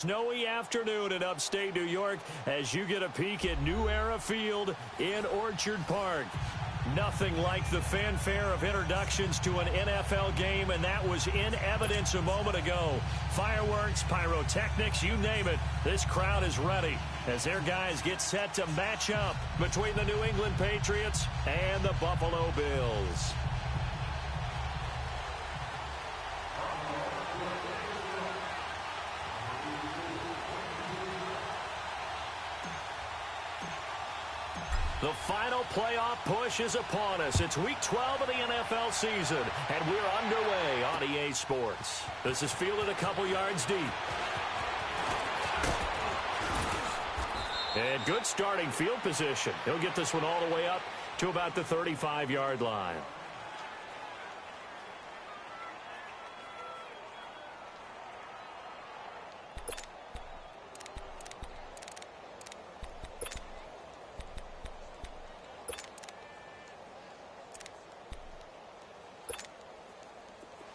Snowy afternoon in upstate New York as you get a peek at New Era Field in Orchard Park. Nothing like the fanfare of introductions to an NFL game, and that was in evidence a moment ago. Fireworks, pyrotechnics, you name it. This crowd is ready as their guys get set to match up between the New England Patriots and the Buffalo Bills. The final playoff push is upon us. It's Week 12 of the NFL season, and we're underway on EA Sports. This is fielded a couple yards deep. And good starting field position. He'll get this one all the way up to about the 35-yard line.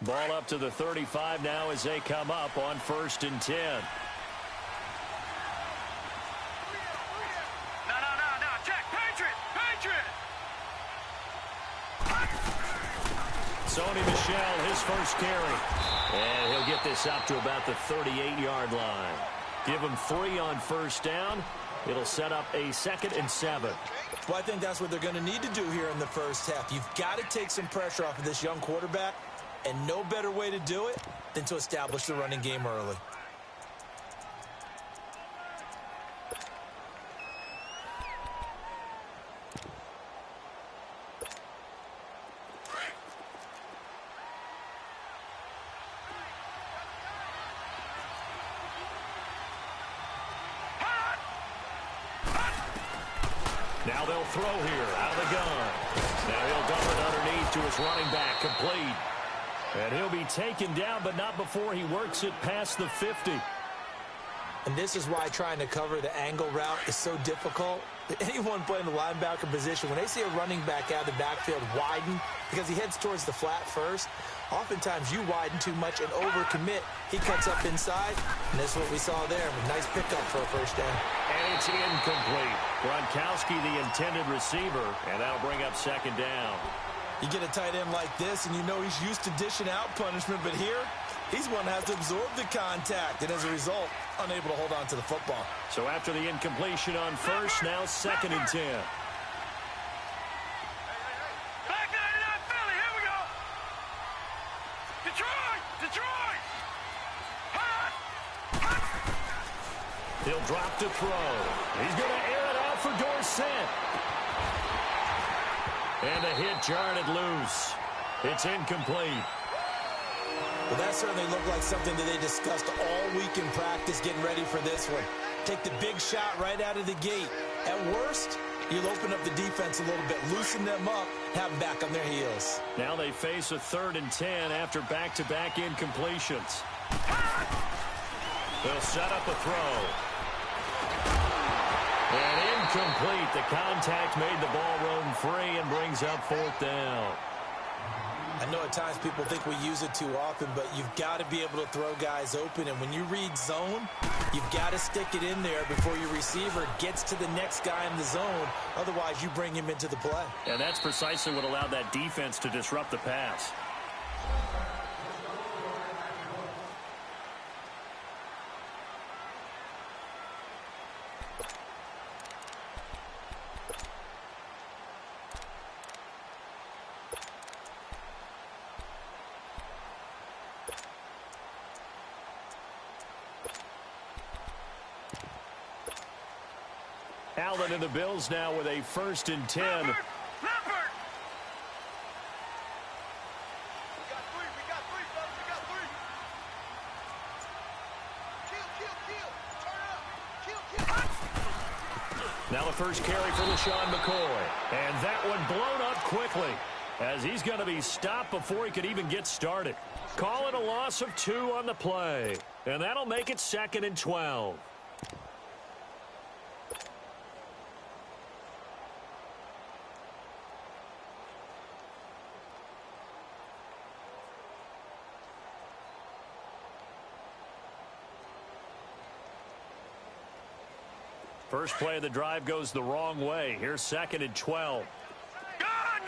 Ball up to the 35 now as they come up on 1st and 10. No. Check. Patriot. Sony Michel, his first carry. And he'll get this up to about the 38-yard line. Give him 3 on 1st down. It'll set up a 2nd and 7. Well, I think that's what they're going to need to do here in the first half. You've got to take some pressure off of this young quarterback. And no better way to do it than to establish the running game early. Now they'll throw here out of the gun. Now he'll dump it underneath to his running back, complete. And he'll be taken down, but not before he works it past the 50. And this is why trying to cover the angle route is so difficult. Anyone playing the linebacker position, when they see a running back out of the backfield widen because he heads towards the flat first, oftentimes you widen too much and overcommit. He cuts up inside, and this is what we saw there. Nice pickup for a first down. And it's incomplete. Gronkowski, the intended receiver, and that'll bring up 2nd down. You get a tight end like this, and you know he's used to dishing out punishment, but here, he's one that has to absorb the contact, and as a result, unable to hold on to the football. So after the incompletion on 1st, now 2nd and 10. Back 99 Philly, here we go. Detroit. He'll drop to throw. He's going to air it out for Dorsett. And a hit jarred it loose. It's incomplete. Well, that certainly looked like something that they discussed all week in practice getting ready for this one. Take the big shot right out of the gate. At worst, you'll open up the defense a little bit, loosen them up, have them back on their heels. Now they face a 3rd and 10 after back-to-back incompletions. They'll set up a throw. And incomplete. The contact made the ball roam free and brings up 4th down. I know at times people think we use it too often, but you've got to be able to throw guys open. And when you read zone, you've got to stick it in there before your receiver gets to the next guy in the zone. Otherwise, you bring him into the play. And that's precisely what allowed that defense to disrupt the pass. Allen and the Bills now with a 1st and 10. Leopard. Now the first carry for LaShawn McCoy. And that one blown up quickly as he's going to be stopped before he could even get started. Call it a loss of 2 on the play. And that'll make it 2nd and 12. First play of the drive goes the wrong way. Here's 2nd and 12. Gone!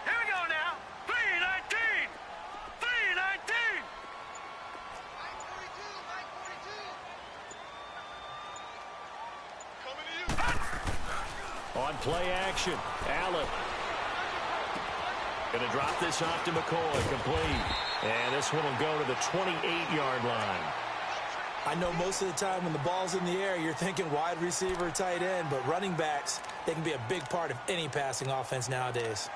Here we go now. 3:19. 3:19. On play action, Allen. Going to drop this off to McCoy, complete. And this one will go to the 28-yard line. I know most of the time when the ball's in the air, you're thinking wide receiver, tight end, but running backs, they can be a big part of any passing offense nowadays.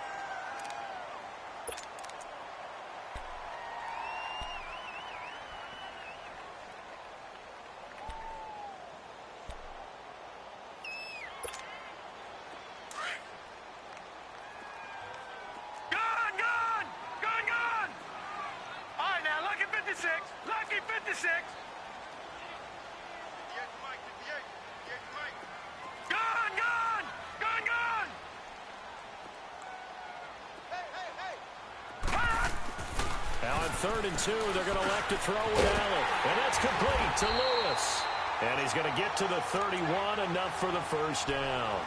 Gone! All right, now, lucky 56. Lucky 56. Gone! Now on 3rd and 2, they're going to elect to throw with Allen. And that's complete to Lewis. And he's going to get to the 31, enough for the first down.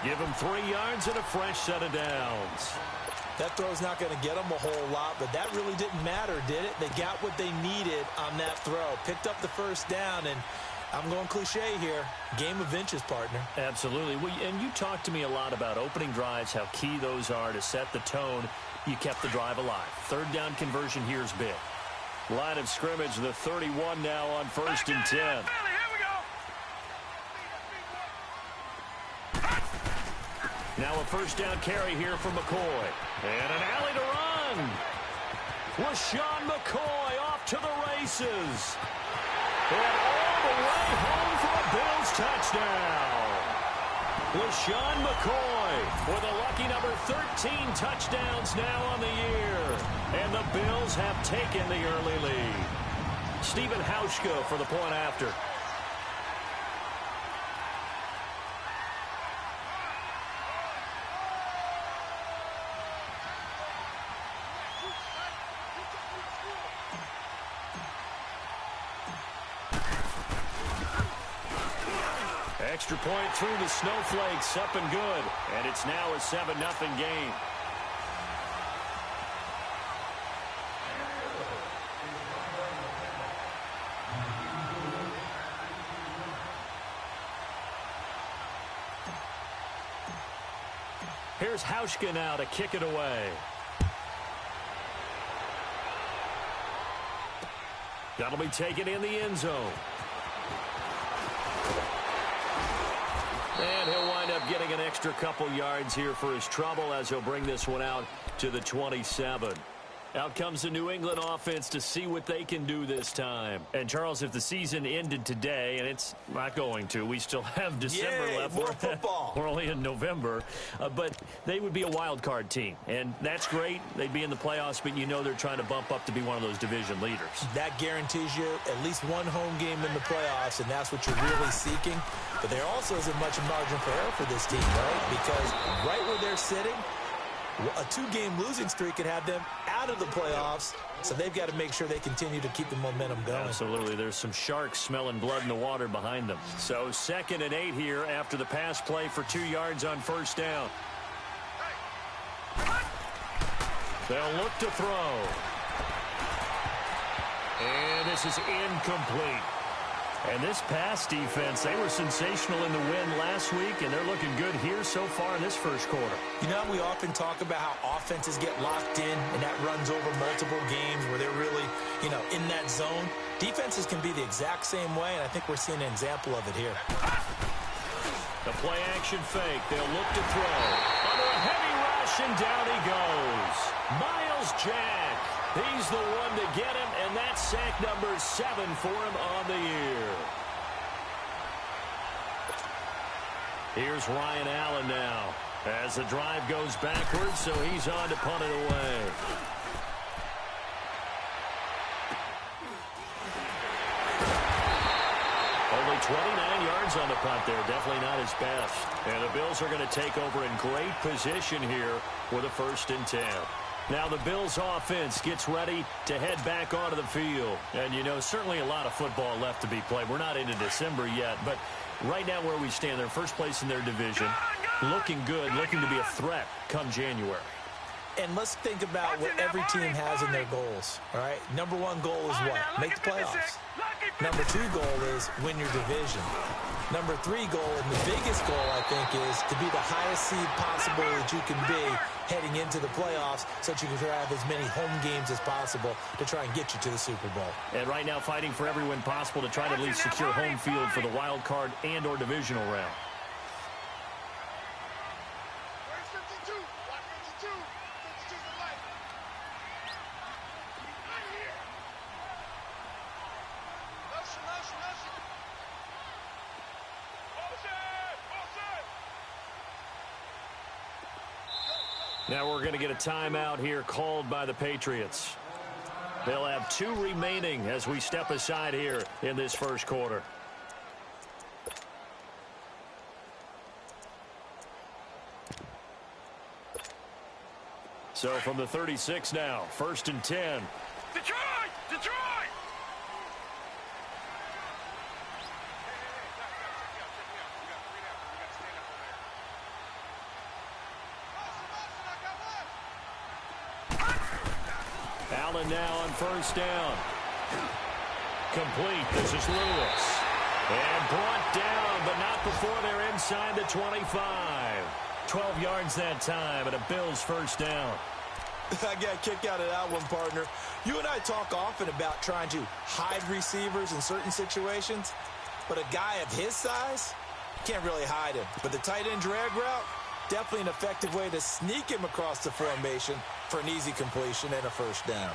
Give him 3 yards and a fresh set of downs. That throw's not going to get them a whole lot, but that really didn't matter, did it? They got what they needed on that throw. Picked up the first down, and I'm going cliche here. Game of inches, partner. Absolutely. Well, and you talked to me a lot about opening drives, how key those are to set the tone. You kept the drive alive. 3rd down conversion here is big. Line of scrimmage, the 31 now on 1st and 10. Here we go. Now a first down carry here for McCoy. And an alley to run. LaShawn McCoy off to the races. And all the way home for a Bills touchdown. LaShawn McCoy with a lucky number 13 touchdowns now on the year. And the Bills have taken the early lead. Stephen Hauschka for the point after. Extra point through the snowflakes, up and good. And it's now a 7-0 game. Here's Hauschka now to kick it away. That'll be taken in the end zone. And he'll wind up getting an extra couple yards here for his trouble as he'll bring this one out to the 27. Out comes the New England offense to see what they can do this time. And, Charles, if the season ended today, and it's not going to, we still have December left. More football. We're only in November. But they would be a wild card team. And that's great. They'd be in the playoffs, but you know they're trying to bump up to be one of those division leaders. That guarantees you at least one home game in the playoffs, and that's what you're really seeking. But there also isn't much margin for error for this team, right? Because right where they're sitting, a 2-game losing streak could have them out of the playoffs, so they've got to make sure they continue to keep the momentum going. Absolutely. There's some sharks smelling blood in the water behind them. So 2nd and 8 here after the pass play for 2 yards on first down. They'll look to throw. And this is incomplete. And this pass defense, they were sensational in the win last week, and they're looking good here so far in this first quarter. You know, we often talk about how offenses get locked in, and that runs over multiple games where they're really, in that zone. Defenses can be the exact same way, and I think we're seeing an example of it here. The play-action fake. They'll look to throw. Under a heavy rush, and down he goes. Miles Jack. He's the one to get him, and that's sack number 7 for him on the year. Here's Ryan Allen now as the drive goes backwards, so he's on to punt it away. Only 29 yards on the punt there. Definitely not his best. And the Bills are going to take over in great position here with a 1st and 10. Now the Bills offense gets ready to head back onto the field. And, you know, certainly a lot of football left to be played. We're not into December yet, but right now where we stand, they're first place in their division, looking good, looking to be a threat come January. And let's think about what every team has in their goals, all right? Number one goal is what? Make the playoffs. Number two goal is win your division. Number three goal, and the biggest goal, I think, is to be the highest seed possible that you can be heading into the playoffs so that you can have as many home games as possible to try and get you to the Super Bowl. And right now fighting for every win possible to try to at least secure home field for the wild card and or divisional round. Now we're going to get a timeout here called by the Patriots. They'll have 2 remaining as we step aside here in this first quarter. So from the 36 now, 1st and 10. Detroit! Detroit! Allen now on 1st down. Complete. This is Lewis. And brought down, but not before they're inside the 25. 12 yards that time, and a Bills 1st down. I got a kick out of that one, partner. You and I talk often about trying to hide receivers in certain situations, but a guy of his size, can't really hide him. But the tight end drag route, definitely an effective way to sneak him across the formation for an easy completion and a 1st down.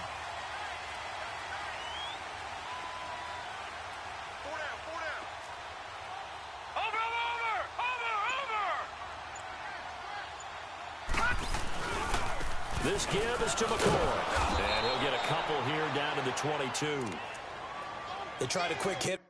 This give is to McCoy. And he'll get a couple here down to the 22. They tried a quick hit.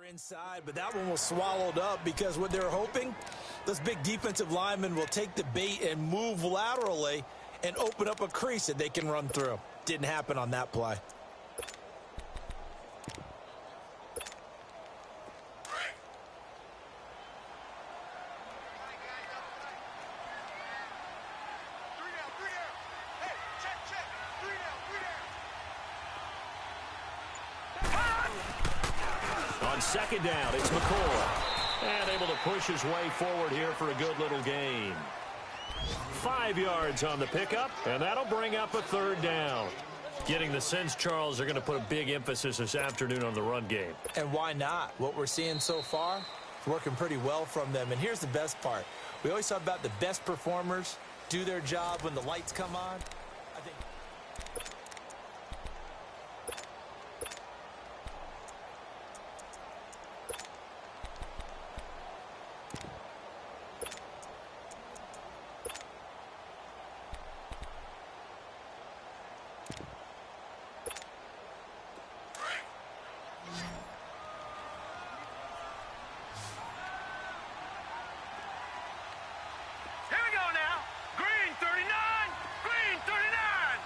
Inside, but that one was swallowed up because what they're hoping, those big defensive linemen will take the bait and move laterally and open up a crease that they can run through. Didn't happen on that play. On 2nd down, it's McCoy. And able to push his way forward here for a good little gain. 5 yards on the pickup, and that'll bring up a 3rd down. Getting the sense, Charles, they're going to put a big emphasis this afternoon on the run game. And why not? What we're seeing so far is working pretty well from them. And here's the best part. We always talk about the best performers do their job when the lights come on. I think Here we go now. Green 39. Green 39.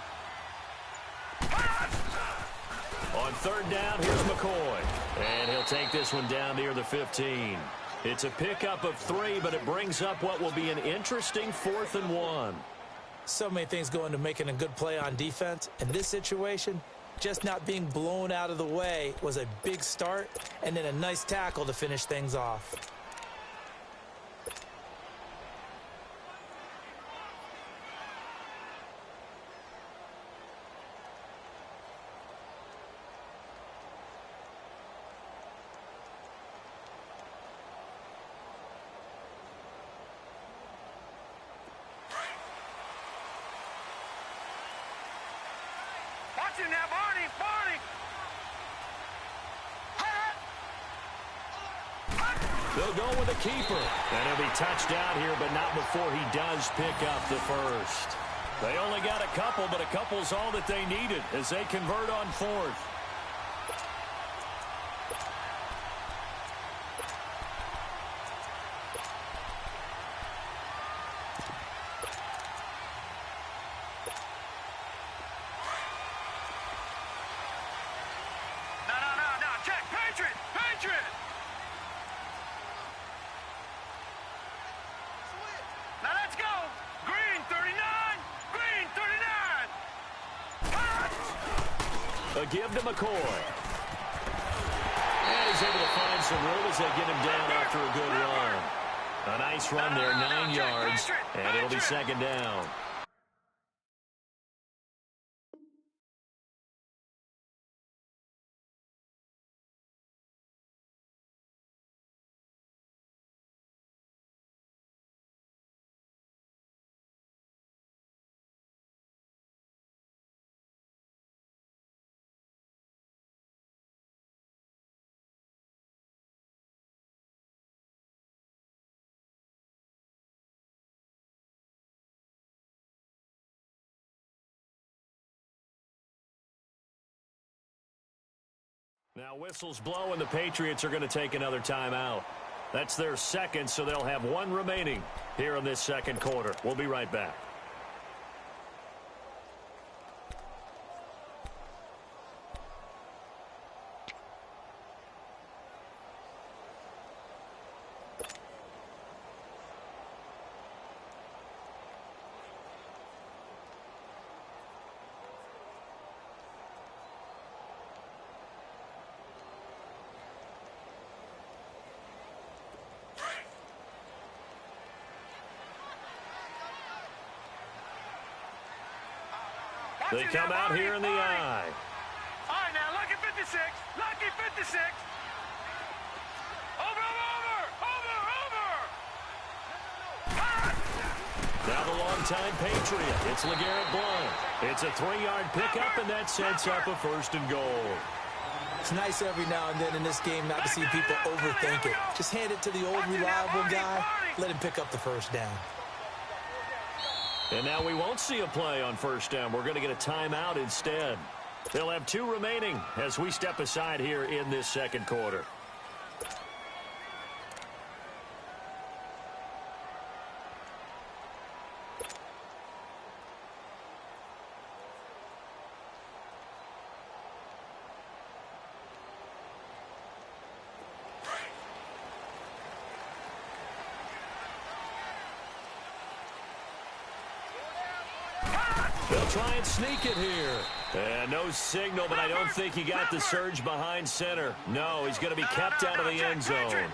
On 3rd down, here's McCoy. And he'll take this one down near the 15. It's a pickup of 3, but it brings up what will be an interesting 4th and 1. so many things go into making a good play on defense. In this situation, just not being blown out of the way was a big start, and then a nice tackle to finish things off. Watch him now, Barney. Barney. They'll go with the keeper. And he'll be touched out here, but not before he does pick up the first. They only got a couple, but a couple's all that they needed as they convert on fourth. No. Check. Patriot. Patriot. Now let's go. Green 39. Green 39. A give to McCoy. And he's able to find some room as they get him down after a good run. A nice run there, 9 yards, and it'll be second down. Now whistles blow, and the Patriots are going to take another timeout. That's their second, so they'll have one remaining here in this second quarter. We'll be right back. They come out here in the eye. All right, now, lucky 56. Lucky 56. Over. Now the longtime Patriot. It's LeGarrette Blount. It's a 3-yard pickup, and that sets up a 1st and goal. It's nice every now and then in this game not to see people overthink it. Just hand it to the old reliable guy. Let him pick up the first down. And now we won't see a play on 1st down. We're going to get a timeout instead. They'll have 2 remaining as we step aside here in this second quarter. They'll try and sneak it here. And no signal, but I don't think he got the surge behind center. No, he's going to be kept out of the end zone.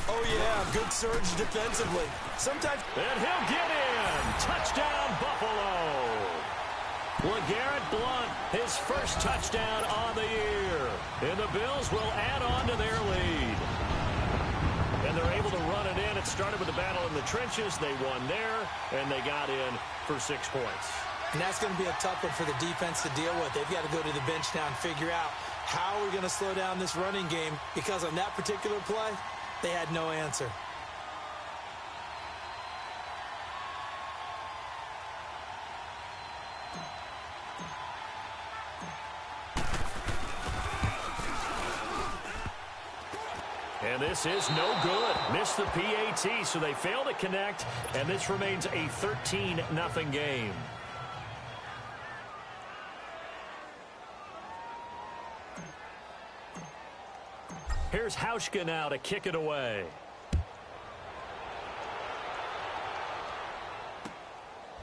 Oh, yeah, good surge defensively. Sometimes. And he'll get in. Touchdown, Buffalo. LeGarrette Blount, his first touchdown on the year. And the Bills will add on to their lead. And they're able to run it in. It started with the battle in the trenches. They won there, and they got in for 6 points. And that's going to be a tough one for the defense to deal with. They've got to go to the bench now and figure out how we're going to slow down this running game, because on that particular play, they had no answer. And this is no good. Missed the PAT, so they fail to connect, and this remains a 13-0 game. Here's Hauschka now to kick it away.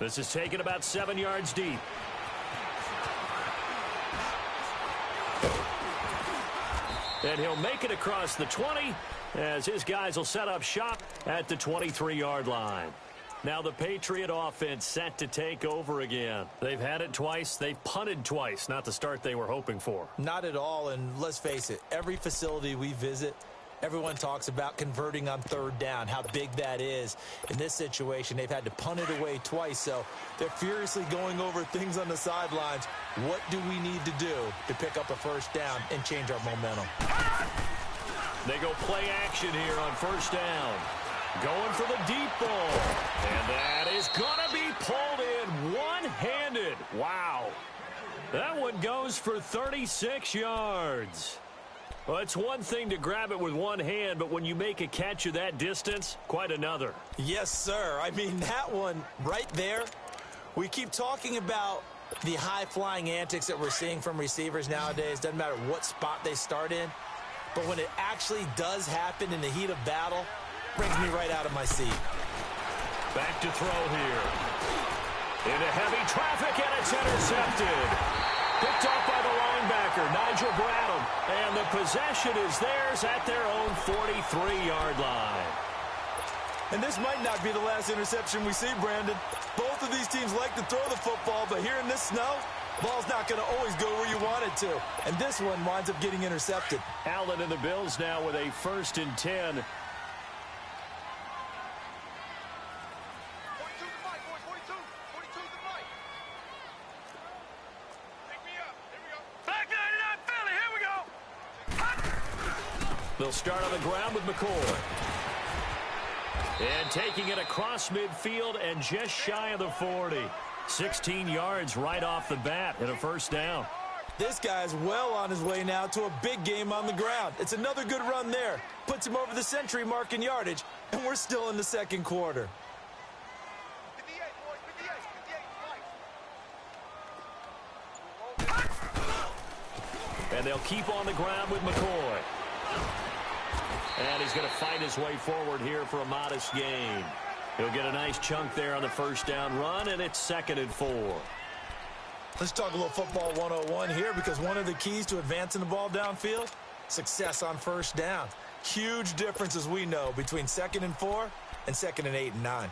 This is taken about 7 yards deep. And he'll make it across the 20 as his guys will set up shop at the 23-yard line. Now the Patriot offense set to take over again. They've had it twice. They've punted twice. Not the start they were hoping for. Not at all, and let's face it, every facility we visit, Everyone talks about converting on third down, how big that is. In this situation, they've had to punt it away twice, so they're furiously going over things on the sidelines. What do we need to do to pick up a first down and change our momentum? They go play action here on first down. Going for the deep ball. And that is going to be pulled in one-handed. Wow. That one goes for 36 yards. Well, it's one thing to grab it with one hand, but when you make a catch of that distance, quite another. Yes, sir. I mean, that one right there, we keep talking about the high-flying antics that we're seeing from receivers nowadays. Doesn't matter what spot they start in. But when it actually does happen in the heat of battle, brings me right out of my seat. Back to throw here. Into heavy traffic, and it's intercepted. Picked off by the linebacker, Nigel Bradham. And the possession is theirs at their own 43-yard line. And this might not be the last interception we see, Brandon. Both of these teams like to throw the football, but here in this snow, ball's not going to always go where you want it to. And this one winds up getting intercepted. Allen and the Bills now with a 1st and 10. They'll start on the ground with McCoy. And taking it across midfield and just shy of the 40. 16 yards right off the bat and a first down. This guy's well on his way now to a big game on the ground. It's another good run there. Puts him over the century mark in yardage, and we're still in the second quarter. And they'll keep on the ground with McCoy. And he's going to fight his way forward here for a modest gain. He'll get a nice chunk there on the first down run, and it's 2nd and 4. Let's talk a little football 101 here, because one of the keys to advancing the ball downfield, success on first down. Huge difference, as we know, between 2nd and 4 and 2nd and 8 and 9.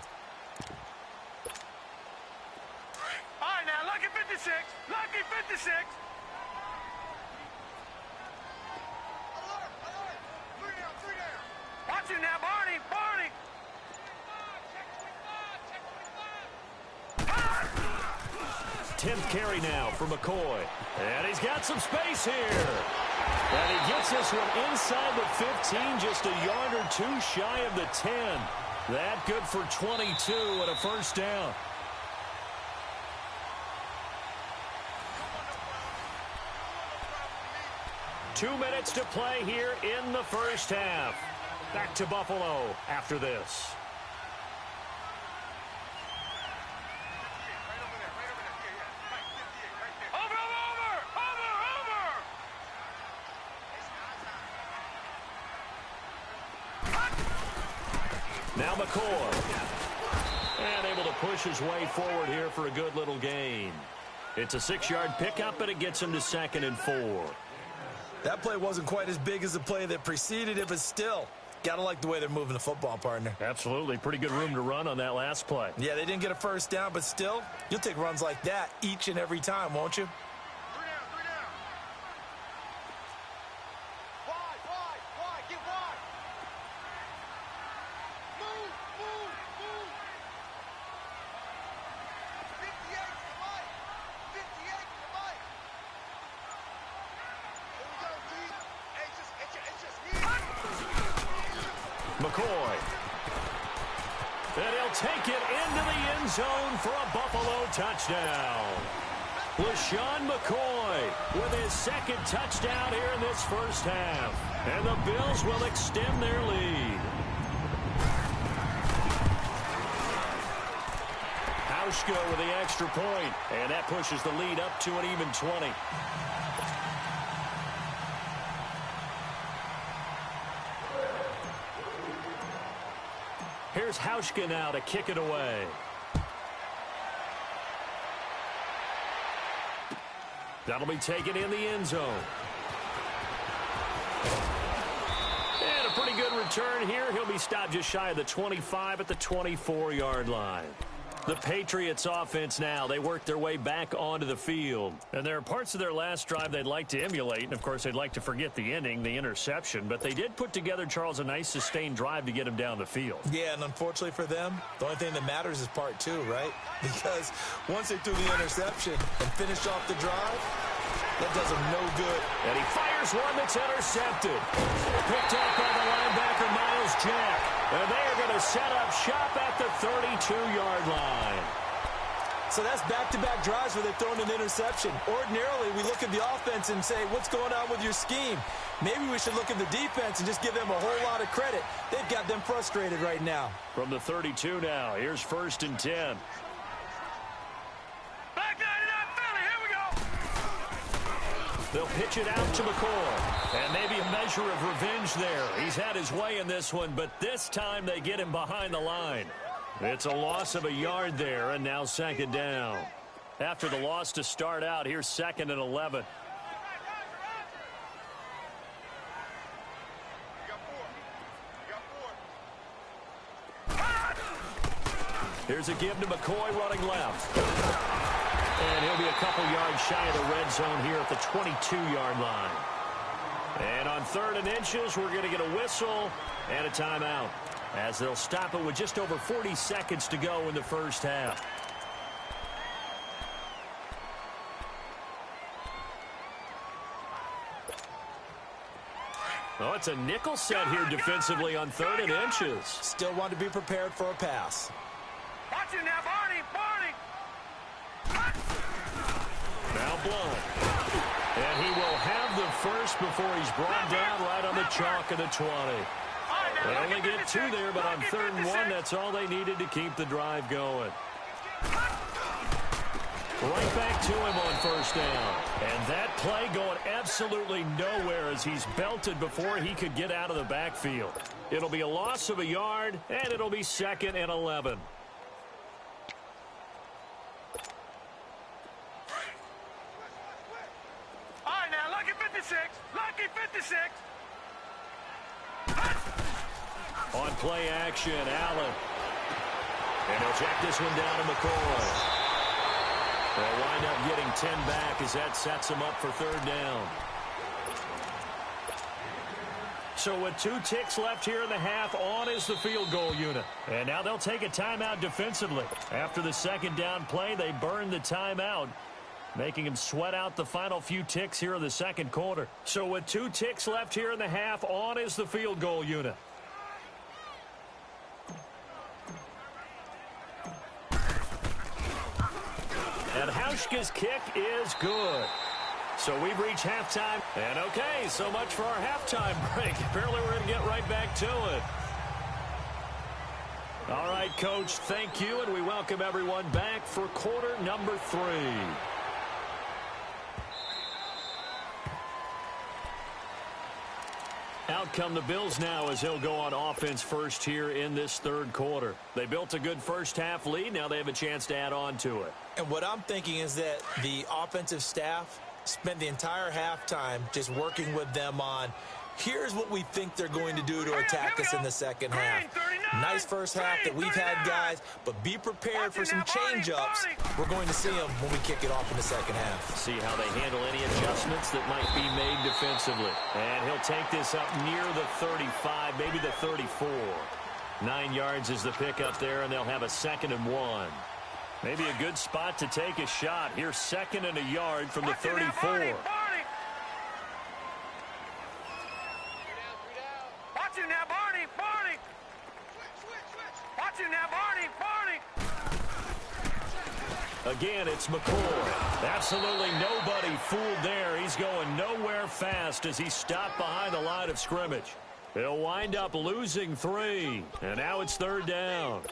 All right, now, lucky 56. Lucky 56. Watch it now, Barney. Barney. 10th carry now for McCoy. And he's got some space here. And he gets this one inside the 15, just a yard or two shy of the 10. That good for 22 and a first down. Two minutes to play here in the first half. Back to Buffalo after this. Now McCoy. And able to push his way forward here for a good little gain. It's a 6-yard pickup, and it gets him to 2nd and 4. That play wasn't quite as big as the play that preceded it, but still, got to like the way they're moving the football, partner. Absolutely. Pretty good room to run on that last play. Yeah, they didn't get a first down, but still, you'll take runs like that each and every time, won't you? McCoy. And he'll take it into the end zone for a Buffalo touchdown. LaShawn McCoy with his 2nd touchdown here in this first half. And the Bills will extend their lead. Hauschka with the extra point, and that pushes the lead up to an even 20. Here's Hauschka now to kick it away. That'll be taken in the end zone. And a pretty good return here. He'll be stopped just shy of the 25 at the 24-yard line. The Patriots offense now. They work their way back onto the field. And there are parts of their last drive they'd like to emulate. And, of course, they'd like to forget the ending, the interception. But they did put together, Charles, a nice sustained drive to get him down the field. Yeah, and unfortunately for them, the only thing that matters is part two, right? Because once they threw the interception and finished off the drive, that does them no good. And he fires one that's intercepted. Picked up by the linebacker, Miles Jack. And they are going to set up shop at the 32-yard line. So that's back-to-back drives where they've thrown an interception. Ordinarily, we look at the offense and say, what's going on with your scheme? Maybe we should look at the defense and just give them a whole lot of credit. They've got them frustrated right now. From the 32 now, here's 1st and 10. They'll pitch it out to McCoy. And maybe a measure of revenge there. He's had his way in this one, but this time they get him behind the line. It's a loss of a yard there, and now 2nd down. After the loss to start out, here's 2nd and 11. Here's a give to McCoy running left. And he'll be a couple yards shy of the red zone here at the 22-yard line. And on 3rd and inches, we're going to get a whistle and a timeout, as they'll stop it with just over 40 seconds to go in the first half. Oh, it's a nickel set here defensively on 3rd and inches. Still want to be prepared for a pass. Watch it now, Barney! Now Blunt. And he will have the first before he's brought down right on the chalk of the 20. They only get 2 there, but on 3rd and 1, that's all they needed to keep the drive going. Right back to him on 1st down. And that play going absolutely nowhere as he's belted before he could get out of the backfield. It'll be a loss of a yard, and it'll be 2nd and 11. Lucky 56. On play action, Allen. And he'll check this one down to McCoy. They'll wind up getting 10 back as that sets him up for 3rd down. So with 2 ticks left here in the half, on is the field goal unit. And now they'll take a timeout defensively. After the 2nd down play, they burn the timeout, making him sweat out the final few ticks here in the 2nd quarter. So with 2 ticks left here in the half, on is the field goal unit. And Hauschka's kick is good. So we've reached halftime. And okay, so much for our halftime break. Apparently we're going to get right back to it. All right, Coach, thank you, and we welcome everyone back for quarter number 3. Out come the Bills now as he'll go on offense first here in this 3rd quarter. They built a good first half lead. Now they have a chance to add on to it. And what I'm thinking is that the offensive staff spent the entire halftime just working with them on, here's what we think they're going to do to attack us in the 2nd half. Nice first half that we've had, guys, but be prepared for some change-ups. We're going to see them when we kick it off in the 2nd half. See how they handle any adjustments that might be made defensively. And he'll take this up near the 35, maybe the 34. 9 yards is the pickup there, and they'll have a 2nd and 1. Maybe a good spot to take a shot. Here's 2nd and a yard from the 34. Again, it's McCoy. Absolutely nobody fooled there. He's going nowhere fast as he's stopped behind the line of scrimmage. He'll wind up losing 3. And now it's 3rd down.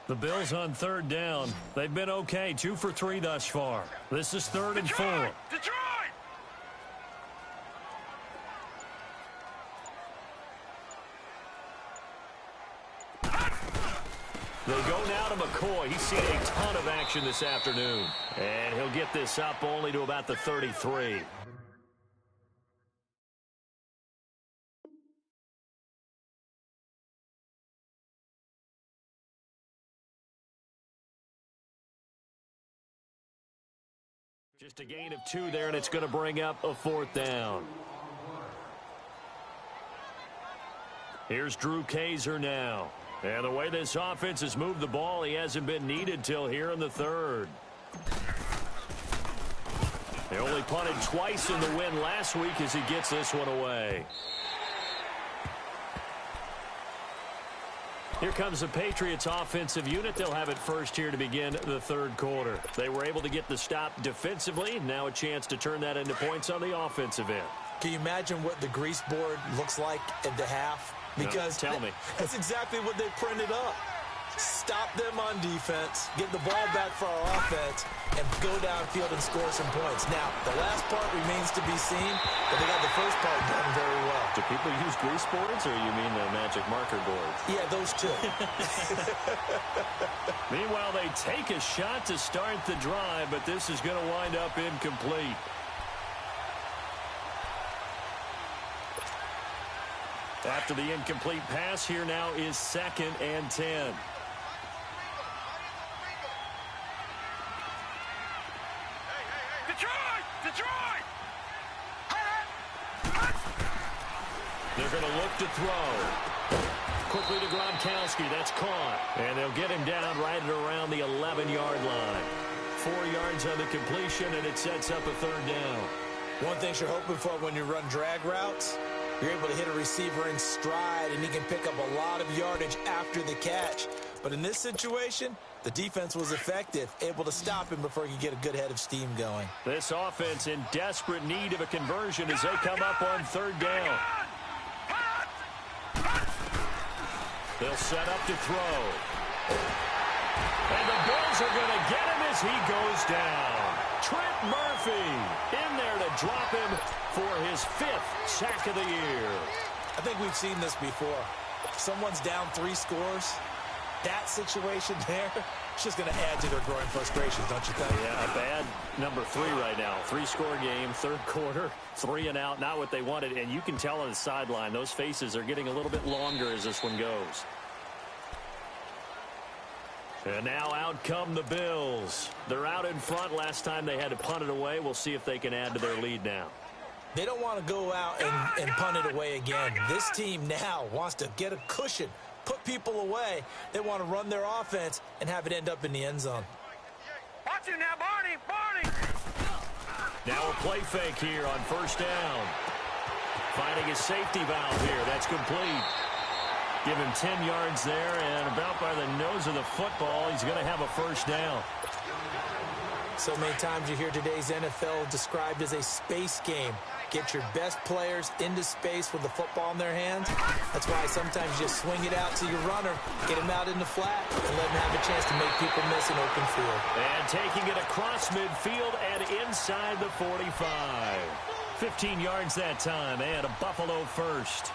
The Bills on 3rd down. They've been okay, 2 for 3 thus far. This is 3rd and 4. Detroit! They go now to McCoy. He's seen a ton of action this afternoon. And he'll get this up only to about the 33. Just a gain of 2 there, and it's going to bring up a 4th down. Here's Drew Kaiser now. And the way this offense has moved the ball, he hasn't been needed till here in the 3rd. They only punted twice in the win last week as he gets this one away. Here comes the Patriots offensive unit. They'll have it first here to begin the 3rd quarter. They were able to get the stop defensively. Now a chance to turn that into points on the offensive end. Can you imagine what the grease board looks like at the half? Because no, tell me. That's exactly what they printed up. Stop them on defense, get the ball back for our offense, and go downfield and score some points. Now, the last part remains to be seen, but they got the first part done very well. Do people use grease boards, or you mean the magic marker boards? Yeah, those two. Meanwhile, they take a shot to start the drive, but this is going to wind up incomplete. After the incomplete pass, here now is 2nd and 10. Detroit! They're going to look to throw. Quickly to Gronkowski. That's caught. And they'll get him down right at around the 11-yard line. 4 yards on the completion, and it sets up a 3rd down. One thing you're hoping for when you run drag routes, you're able to hit a receiver in stride, and he can pick up a lot of yardage after the catch. But in this situation, the defense was effective, able to stop him before he could get a good head of steam going. This offense in desperate need of a conversion as they come up on 3rd down. They'll set up to throw. And the Bills are going to get him as he goes down. Trent Murphy in there to drop him for his 5th sack of the year. I think we've seen this before. If someone's down 3 scores, that situation there, it's just going to add to their growing frustrations, don't you think? Yeah, a bad number 3 right now. 3-score game, 3rd quarter, 3 and out, not what they wanted. And you can tell on the sideline, those faces are getting a little bit longer as this one goes. And now out come the Bills. They're out in front. Last time they had to punt it away. We'll see if they can add to their lead now. They don't want to go out and punt it away again. This team now wants to get a cushion, put people away. They want to run their offense and have it end up in the end zone. Watch it now, Barney! Now a play fake here on 1st down. Finding a safety valve here. That's complete. Give him 10 yards there, and about by the nose of the football, he's going to have a 1st down. So many times you hear today's NFL described as a space game. Get your best players into space with the football in their hands. That's why sometimes you just swing it out to your runner, get him out in the flat, and let him have a chance to make people miss an open field. And taking it across midfield and inside the 45. 15 yards that time, and a Buffalo 1st.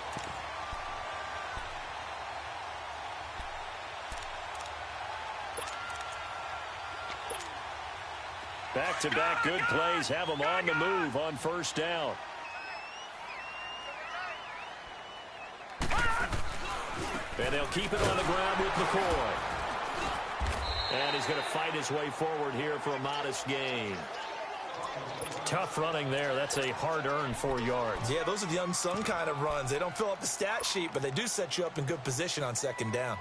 Back-to-back good plays have them on the move on 1st down. And they'll keep it on the ground with McCoy. And he's going to fight his way forward here for a modest gain. Tough running there. That's a hard-earned 4 yards. Yeah, those are the unsung kind of runs. They don't fill up the stat sheet, but they do set you up in good position on 2nd down.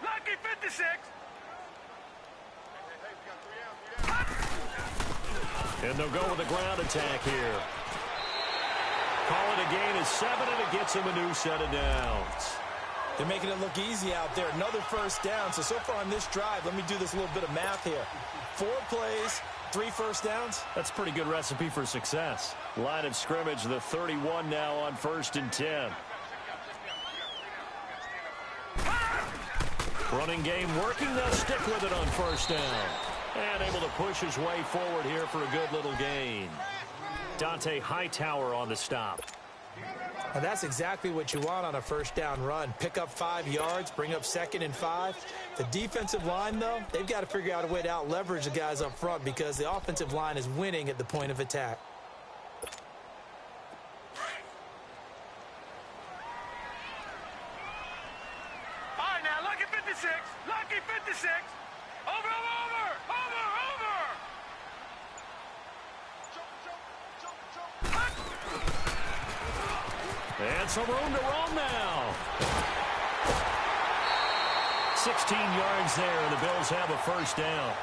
Lucky 56. And they'll go with a ground attack here. Call it a gain of 7, and it gets them a new set of downs. They're making it look easy out there. Another 1st down. So far on this drive, let me do this little bit of math here. 4 plays, 3 1st downs. That's a pretty good recipe for success. Line of scrimmage, the 31 now on 1st and 10. Running game working. They'll stick with it on first down. And able to push his way forward here for a good little gain. Dante Hightower on the stop. And that's exactly what you want on a first down run. Pick up 5 yards, bring up 2nd and 5. The defensive line, though, they've got to figure out a way to out-leverage the guys up front because the offensive line is winning at the point of attack. All right, now, lucky 56. Lucky 56. Over. And some room to roam now. 16 yards there, and the Bills have a first down.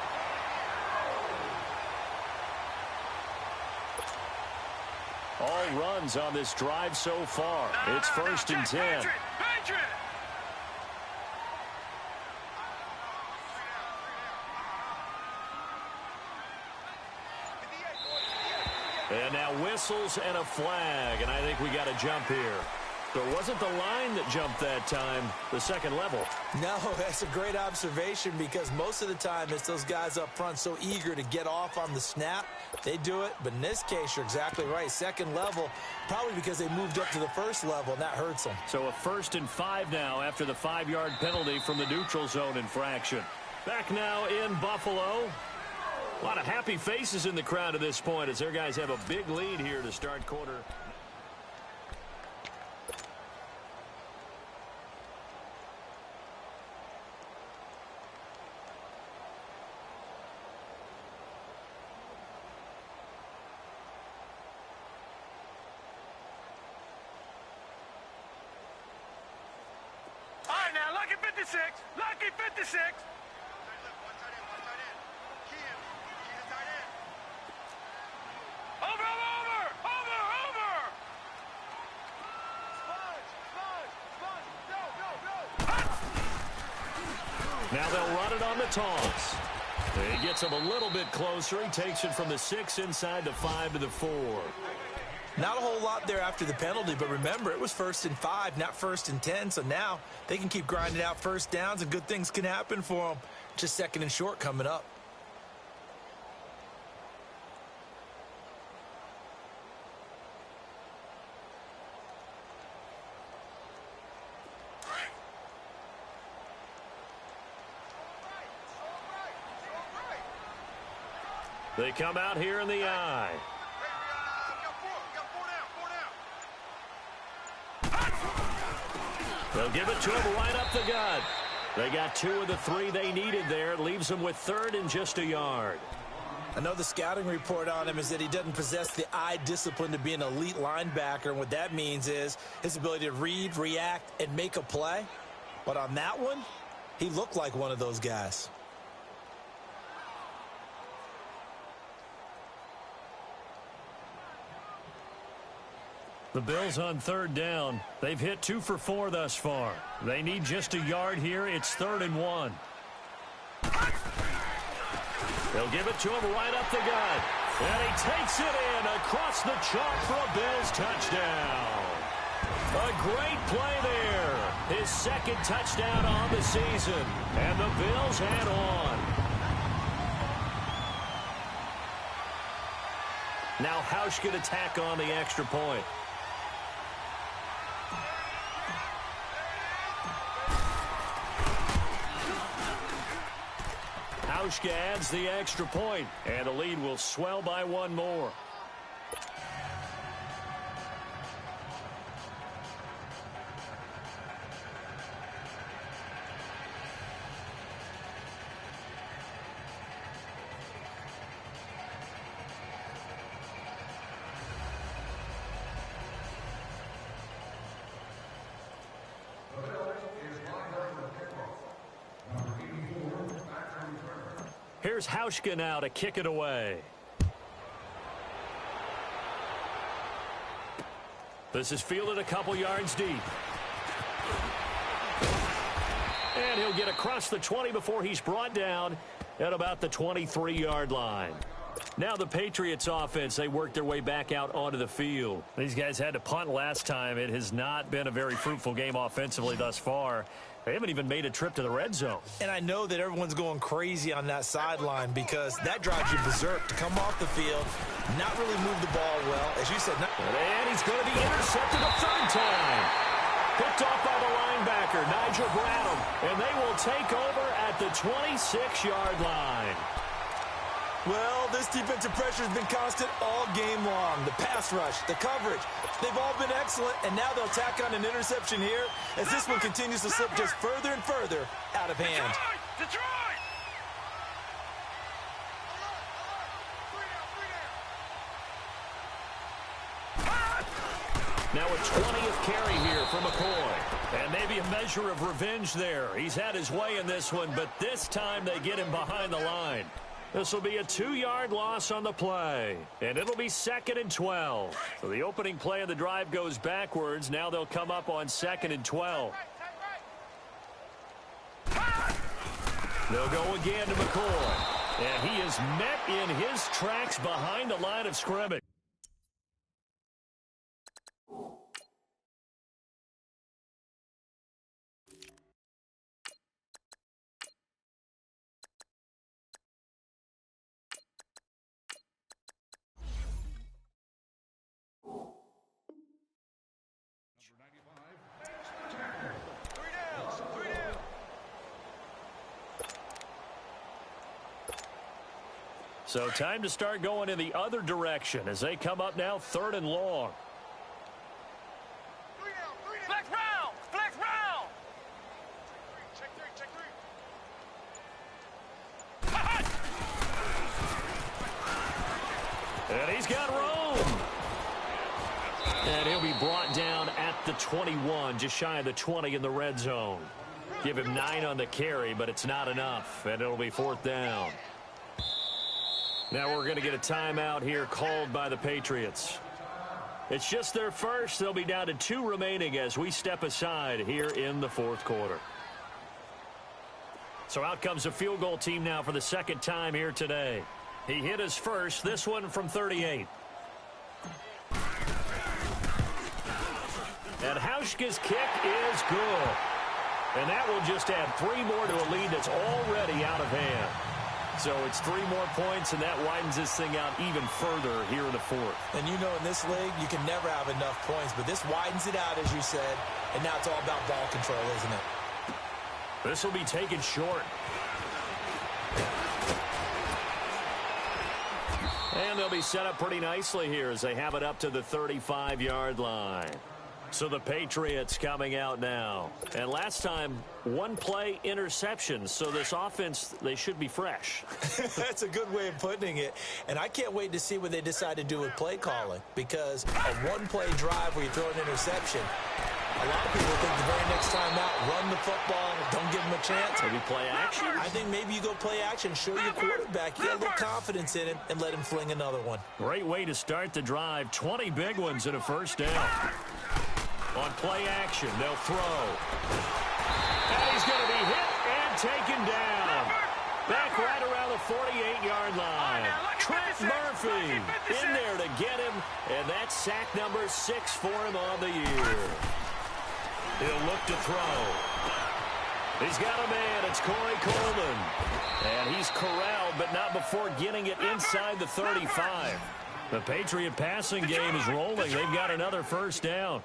All runs on this drive so far. It's first and 10. Patriot. And now whistles and a flag, and I think we got to jump here. So it wasn't the line that jumped that time, the second level. No, that's a great observation because most of the time it's those guys up front so eager to get off on the snap. They do it, but in this case, you're exactly right. Second level, probably because they moved up to the first level, and that hurts them. So a 1st and 5 now after the 5-yard penalty from the neutral zone infraction. Back now in Buffalo. A lot of happy faces in the crowd at this point as their guys have a big lead here to start quarter. All right, now, lucky 56. Lucky 56. Now they'll run it on the toss. He gets him a little bit closer. He takes it from the 6 inside the 5 to the 4. Not a whole lot there after the penalty, but remember, it was 1st and 5, not 1st and 10, so now they can keep grinding out first downs and good things can happen for them. Just 2nd and short coming up. They come out here in the eye. They'll give it to him right up the gut. They got 2 of the 3 they needed there. It leaves them with 3rd and just a yard. I know the scouting report on him is that he doesn't possess the eye discipline to be an elite linebacker, and what that means is his ability to read, react, and make a play. But on that one, he looked like one of those guys. The Bills on 3rd down. They've hit 2 for 4 thus far. They need just a yard here. It's 3rd and 1. They'll give it to him right up the gut. And he takes it in across the chalk for a Bills touchdown. A great play there. His 2nd touchdown on the season. And the Bills head on. Now Hauschka to tack on the extra point. Hauschka adds the extra point, and the lead will swell by 1 more. Here's Hauschka now to kick it away. This is fielded a couple yards deep. And he'll get across the 20 before he's brought down at about the 23-yard line. Now the Patriots offense, they work their way back out onto the field. These guys had to punt last time. It has not been a very fruitful game offensively thus far. They haven't even made a trip to the red zone. And I know that everyone's going crazy on that sideline because that drives you berserk to come off the field, not really move the ball well. As you said, and he's going to be intercepted a third time. Picked off by the linebacker, Nigel Bradham. And they will take over at the 26-yard line. Well, this defensive pressure has been constant all game long. The pass rush, the coverage, they've all been excellent, and now they'll tack on an interception here as this one continues to slip just further and further out of hand. Detroit! Now a 20th carry here for McCoy. And maybe a measure of revenge there. He's had his way in this one, but this time they get him behind the line. This will be a 2-yard loss on the play, and it'll be 2nd and 12. So the opening play of the drive goes backwards. Now they'll come up on 2nd and 12. They'll go again to McCoy, and he is met in his tracks behind the line of scrimmage. So time to start going in the other direction as they come up now 3rd and long. Flex round! Flex round! Check three. And he's got room. And he'll be brought down at the 21, just shy of the 20 in the red zone. Give him 9 on the carry, but it's not enough, and it'll be 4th down. Now we're going to get a timeout here called by the Patriots. It's just their first. They'll be down to 2 remaining as we step aside here in the 4th quarter. So out comes a field goal team now for the 2nd time here today. He hit his first, this one from 38. And Hauschka's kick is good. And that will just add 3 more to a lead that's already out of hand. So it's 3 more points, and that widens this thing out even further here in the 4th. And you know in this league, you can never have enough points, but this widens it out, as you said, and now it's all about ball control, isn't it? This will be taken short. And they'll be set up pretty nicely here as they have it up to the 35-yard line. So the Patriots coming out now. And last time, 1 play interception. So this offense, they should be fresh. That's a good way of putting it. And I can't wait to see what they decide to do with play calling. Because a 1-play drive where you throw an interception, a lot of people think the very next time out, run the football, don't give them a chance. Maybe play action? I think maybe you go play action, show your quarterback, you got a little confidence in him, and let him fling another one. Great way to start the drive. 20 big ones and a 1st down. On play action, they'll throw. And he's going to be hit and taken down. Back right around the 48-yard line. Trent Murphy in there to get him, and that's sack number 6 for him on the year. He'll look to throw. He's got a man. It's Corey Coleman. And he's corralled, but not before getting it inside the 35. The Patriot passing game is rolling. They've got another 1st down.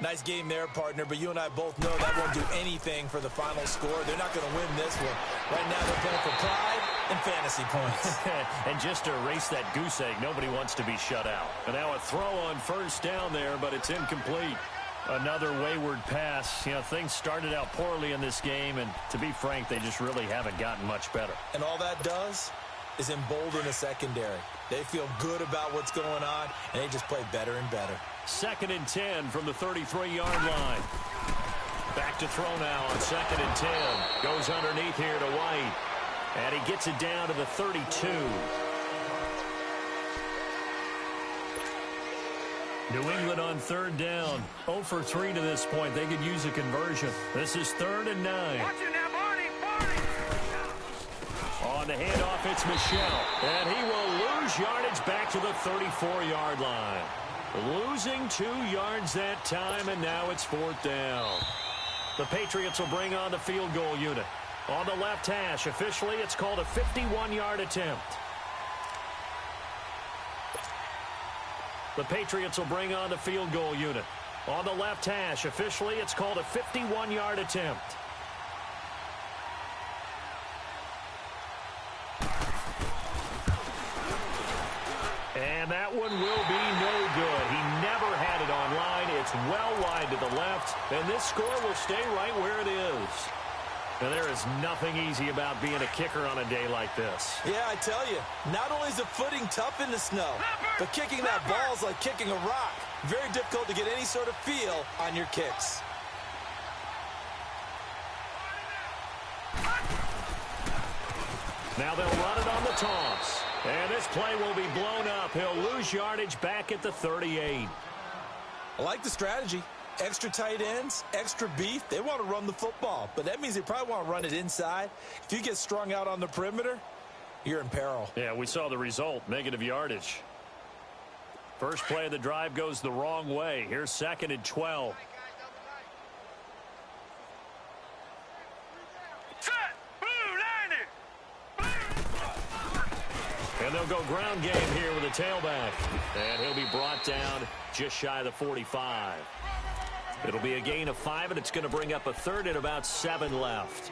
Nice game there, partner, but you and I both know that won't do anything for the final score. They're not going to win this one. Right now they're playing for pride and fantasy points. And just to erase that goose egg, nobody wants to be shut out. And now a throw on 1st down there, but it's incomplete. Another wayward pass. You know, things started out poorly in this game, and to be frank, they just really haven't gotten much better. And all that does is embolden the secondary. They feel good about what's going on, and they just play better and better. 2nd and 10 from the 33-yard line. Back to throw now on 2nd and 10. Goes underneath here to White. And he gets it down to the 32. New England on 3rd down. 0 for 3 to this point. They could use a conversion. This is 3rd and 9. Watch it now, Barney! On the handoff, it's Michel. And he will lose yardage back to the 34-yard line. Losing 2 yards that time, and now it's 4th down. The Patriots will bring on the field goal unit. On the left hash, officially, it's called a 51-yard attempt. The Patriots will bring on the field goal unit. On the left hash, officially, it's called a 51-yard attempt. And that one will be no good. He never had it on line. It's well wide to the left, and this score will stay right where it is. Now, there is nothing easy about being a kicker on a day like this. Yeah, I tell you, not only is the footing tough in the snow, but kicking that ball is like kicking a rock. Very difficult to get any sort of feel on your kicks. Now they'll run it on the toss. And this play will be blown up. He'll lose yardage back at the 38. I like the strategy. Extra tight ends, extra beef. They want to run the football, but that means they probably want to run it inside. If you get strung out on the perimeter, you're in peril. Yeah, we saw the result, negative yardage. First play of the drive goes the wrong way. Here's 2nd and 12. And they'll go ground game here with a tailback. And he'll be brought down just shy of the 45. It'll be a gain of 5, and it's going to bring up a 3rd and about 7 left.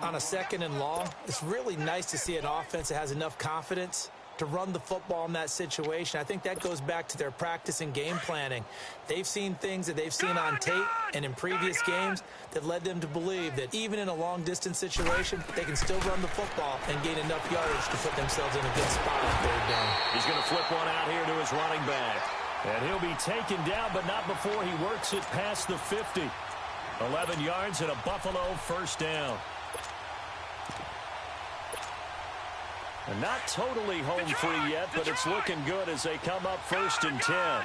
On a 2nd and long, it's really nice to see an offense that has enough confidence to run the football in that situation. I think that goes back to their practice and game planning. They've seen things that they've seen on tape and in previous games that led them to believe that even in a long-distance situation, they can still run the football and gain enough yardage to put themselves in a good spot on 3rd down. He's going to flip one out here to his running back. And he'll be taken down, but not before he works it past the 50. 11 yards and a Buffalo 1st down. And not totally home free yet, but it's looking good as they come up 1st and 10.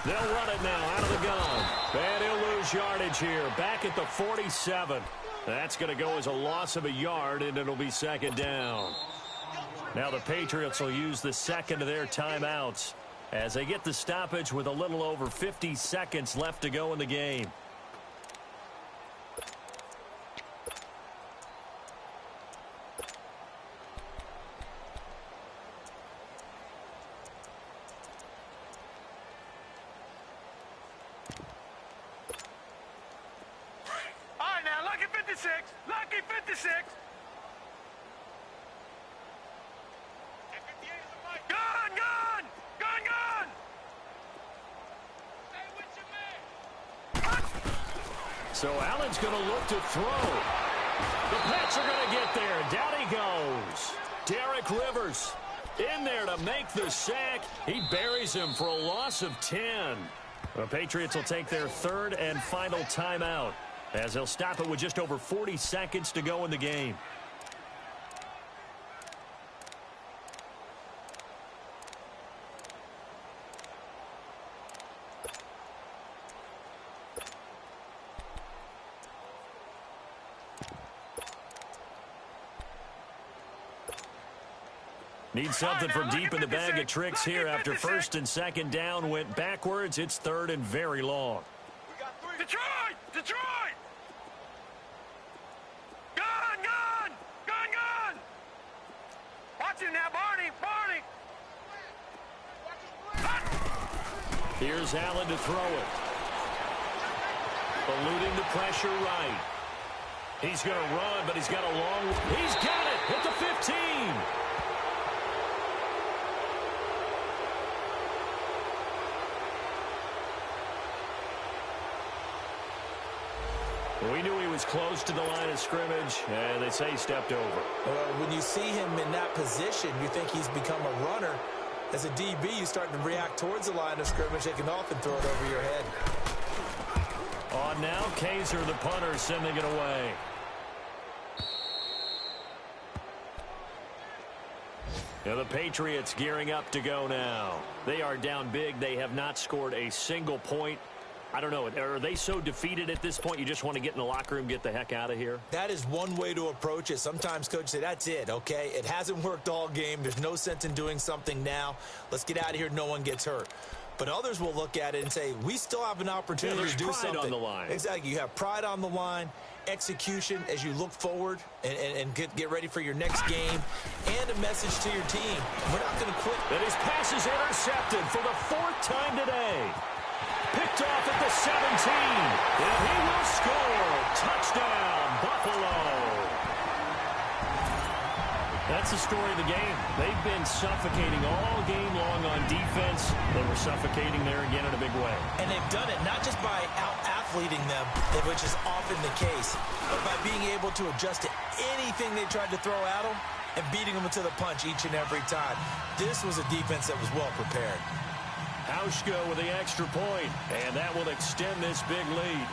They'll run it now out of the gun. And he'll lose yardage here. Back at the 47. That's going to go as a loss of a yard, and it'll be 2nd down. Now the Patriots will use the 2nd of their timeouts as they get the stoppage with a little over 50 seconds left to go in the game. Lucky 56. Gun! Stay with your man. So Allen's going to look to throw. The Pats are going to get there. Down he goes. Derek Rivers in there to make the sack. He buries him for a loss of 10. The Patriots will take their 3rd and final timeout, as they'll stop it with just over 40 seconds to go in the game. Need something from deep in the bag of tricks here after 1st and 2nd down went backwards. It's 3rd and very long. Detroit! Gun! Watch him now, Barney! Here's Allen to throw it. Eluding the pressure right. He's going to run, but he's got a long... He's got it at the 15! We knew he was close to the line of scrimmage, and they say he stepped over. Well, when you see him in that position, you think he's become a runner. As a DB, you start to react towards the line of scrimmage. They can often throw it over your head. On now, Kaiser, the punter, sending it away. Now the Patriots gearing up to go now. They are down big. They have not scored a single point I don't know. Are they so defeated at this point you just want to get in the locker room, get the heck out of here? That is one way to approach it. Sometimes coaches say, that's it, okay? It hasn't worked all game. There's no sense in doing something now. Let's get out of here. No one gets hurt. But others will look at it and say, we still have an opportunity to do pride something. On the line. Exactly. You have pride on the line, execution as you look forward and get ready for your next game, and a message to your team. We're not going to quit. And his pass is intercepted for the 4th time today. Picked off at the 17. And he will score. Touchdown, Buffalo. That's the story of the game. They've been suffocating all game long on defense. They were suffocating there again in a big way. And they've done it not just by out-athleting them, which is often the case, but by being able to adjust to anything they tried to throw at them and beating them to the punch each and every time. This was a defense that was well prepared. Hauschka with the extra point, and that will extend this big lead.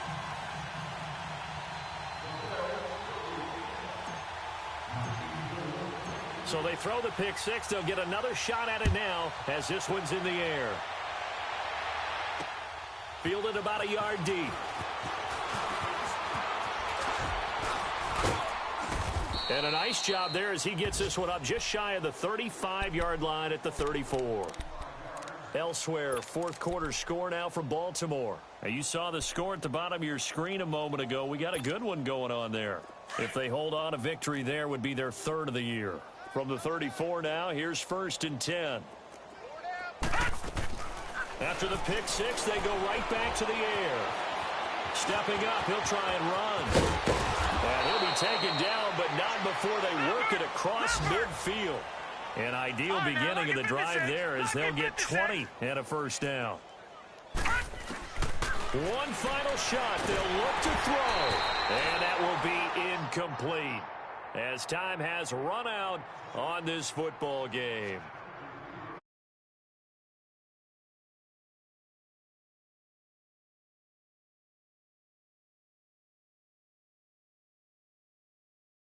So they throw the pick six. They'll get another shot at it now as this one's in the air. Fielded about a yard deep. And a nice job there as he gets this one up just shy of the 35-yard line at the 34. Elsewhere, 4th quarter score now from Baltimore. Now, you saw the score at the bottom of your screen a moment ago. We got a good one going on there. If they hold on, a victory there would be their 3rd of the year. From the 34 now, here's 1st and 10. After the pick six, they go right back to the air. Stepping up, he'll try and run. And he'll be taken down, but not before they work it across midfield. An ideal beginning of the drive there as they'll get 20 and a 1st down. One final shot. They'll look to throw. And that will be incomplete as time has run out on this football game.